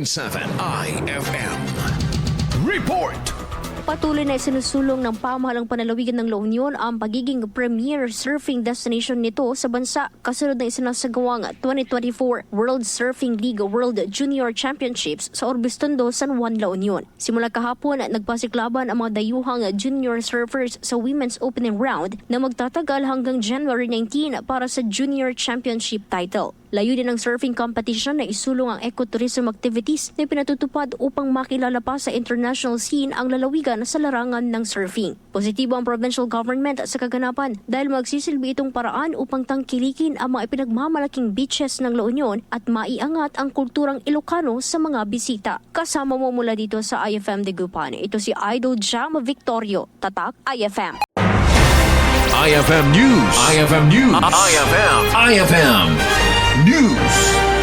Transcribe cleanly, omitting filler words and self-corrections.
7 IFM. Report! Patuloy na isinusulong ng pamahalang panlalawigan ng La Union ang pagiging premier surfing destination nito sa bansa kasunod ng isinasagawang 2024 World Surfing League World Junior Championships sa Orbistondo, San Juan, La Union. Simula kahapon, nagpasiklaban ang mga dayuhang junior surfers sa Women's Opening Round na magtatagal hanggang January 19 para sa Junior Championship title. Layunin ng surfing competition na isulong ang ecotourism activities na pinatutupad upang makilala pa sa international scene ang lalawigan sa larangan ng surfing. Positibo ang provincial government sa kaganapan dahil magsisilbi itong paraan upang tangkilikin ang mga ipinagmamalaking beaches ng La Union at maiangat ang kulturang Ilocano sa mga bisita. Kasama mo mula dito sa IFM Dagupan. Ito si Idol Jam Victorio, Tatak IFM. IFM News. IFM News. IFM News.